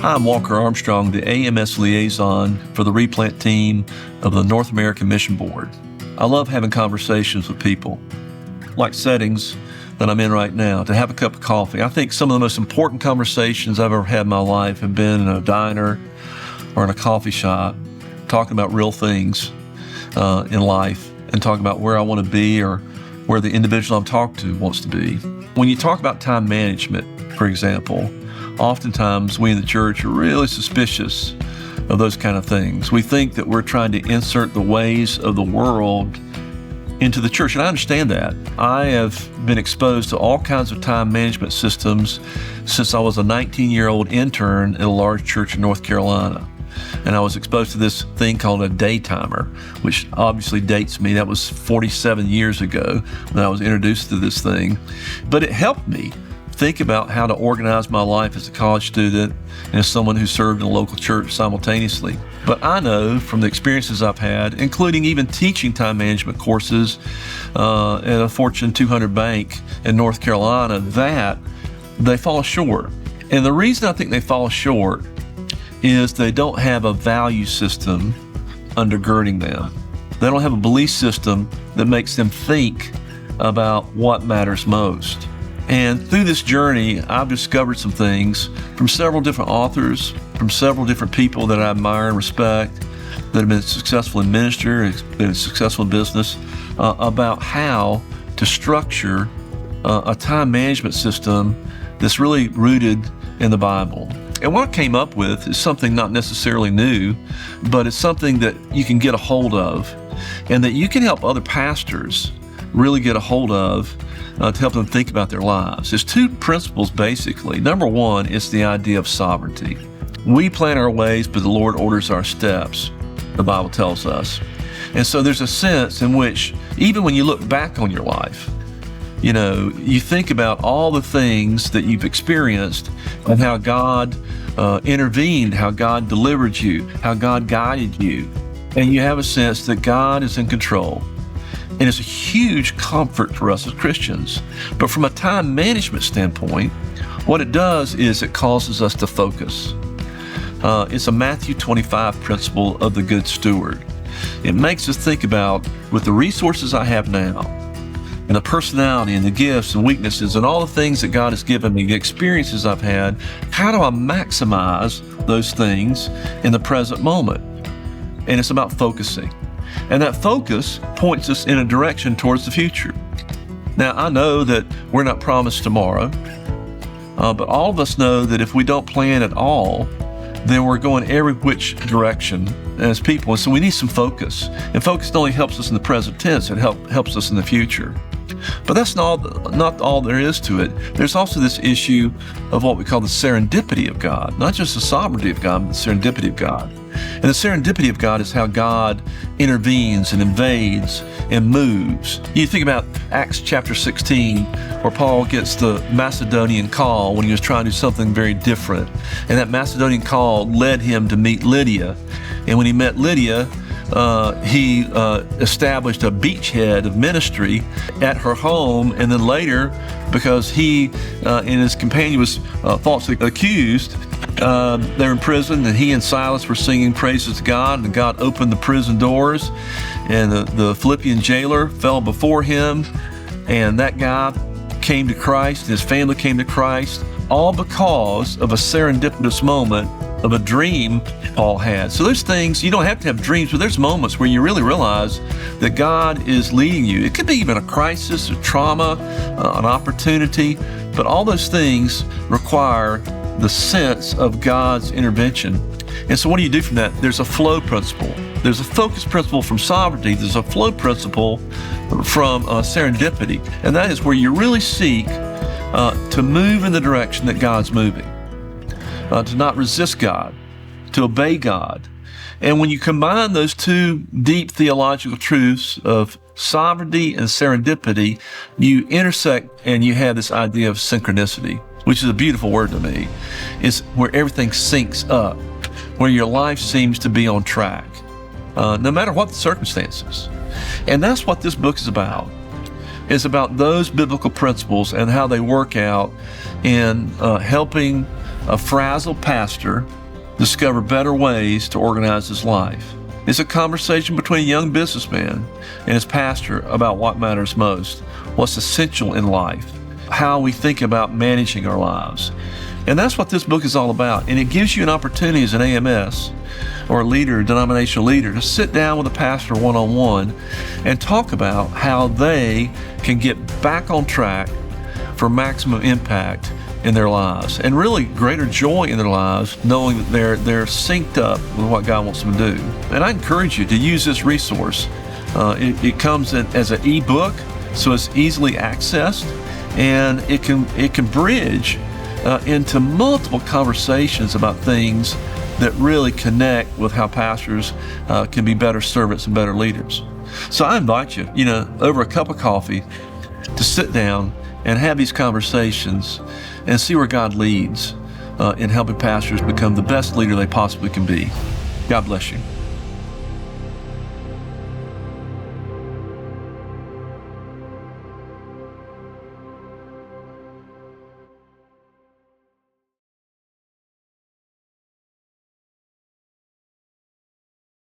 Hi, I'm Walker Armstrong, the AMS liaison for the Replant team of the North American Mission Board. I love having conversations with people, like settings that I'm in right now, to have a cup of coffee. I think some of the most important conversations I've ever had in my life have been in a diner or in a coffee shop, talking about real things in life and talking about where I want to be or where the individual I'm talking to wants to be. When you talk about time management, for example, oftentimes we in the church are really suspicious of those kind of things. We think that we're trying to insert the ways of the world into the church, and I understand that. I have been exposed to all kinds of time management systems since I was a 19-year-old intern at a large church in North Carolina. And I was exposed to this thing called a day timer, which obviously dates me. That was 47 years ago when I was introduced to this thing. But it helped me think about how to organize my life as a college student and as someone who served in a local church simultaneously. But I know from the experiences I've had, including even teaching time management courses at a Fortune 200 bank in North Carolina, that they fall short. And the reason I think they fall short is they don't have a value system undergirding them. They don't have a belief system that makes them think about what matters most. And through this journey, I've discovered some things from several different authors, from several different people that I admire and respect, that have been successful in ministry, been successful in business, about how to structure a time management system that's really rooted in the Bible. And what I came up with is something not necessarily new, but it's something that you can get a hold of and that you can help other pastors really get a hold of to help them think about their lives. There's two principles, basically. Number one is the idea of sovereignty. We plan our ways, but the Lord orders our steps, the Bible tells us. And so there's a sense in which, even when you look back on your life, you think about all the things that you've experienced and how God intervened, how God delivered you, how God guided you. And you have a sense that God is in control. And it's a huge comfort for us as Christians. But from a time management standpoint, what it does is it causes us to focus. It's a Matthew 25 principle of the good steward. It makes us think about, with the resources I have now, and the personality and the gifts and weaknesses and all the things that God has given me, the experiences I've had, how do I maximize those things in the present moment? And it's about focusing. And that focus points us in a direction towards the future. Now, I know that we're not promised tomorrow, but all of us know that if we don't plan at all, then we're going every which direction as people. And so we need some focus. And focus not only helps us in the present tense, it helps us in the future. But that's not all there is to it. There's also this issue of what we call the serendipity of God, not just the sovereignty of God, but the serendipity of God. And the serendipity of God is how God intervenes and invades and moves. You think about Acts chapter 16, where Paul gets the Macedonian call when he was trying to do something very different. And that Macedonian call led him to meet Lydia. And when he met Lydia, he established a beachhead of ministry at her home, and then later, because he and his companion was falsely accused, they were in prison, and he and Silas were singing praises to God, and God opened the prison doors, and the Philippian jailer fell before him, and that guy came to Christ, and his family came to Christ, all because of a serendipitous moment of a dream Paul had. So there's things, you don't have to have dreams, but there's moments where you really realize that God is leading you. It could be even a crisis, a trauma, an opportunity, but all those things require the sense of God's intervention. And so what do you do from that? There's a flow principle. There's a focus principle from sovereignty. There's a flow principle from serendipity. And that is where you really seek to move in the direction that God's moving. To not resist God, to obey God. And when you combine those two deep theological truths of sovereignty and serendipity, you intersect and you have this idea of synchronicity, which is a beautiful word to me. It's where everything syncs up, where your life seems to be on track, no matter what the circumstances. And that's what this book is about. It's about those biblical principles and how they work out in helping a frazzled pastor discover better ways to organize his life. It's a conversation between a young businessman and his pastor about what matters most, what's essential in life, how we think about managing our lives. And that's what this book is all about. And it gives you an opportunity as an AMS or a leader, denominational leader, to sit down with a pastor one-on-one and talk about how they can get back on track for maximum impact in their lives and really greater joy in their lives, knowing that they're synced up with what God wants them to do. And I encourage you to use this resource. It comes in as an ebook, so it's easily accessed, and it can bridge into multiple conversations about things that really connect with how pastors can be better servants and better leaders. So I invite you, over a cup of coffee, to sit down and have these conversations and see where God leads in helping pastors become the best leader they possibly can be. God bless you.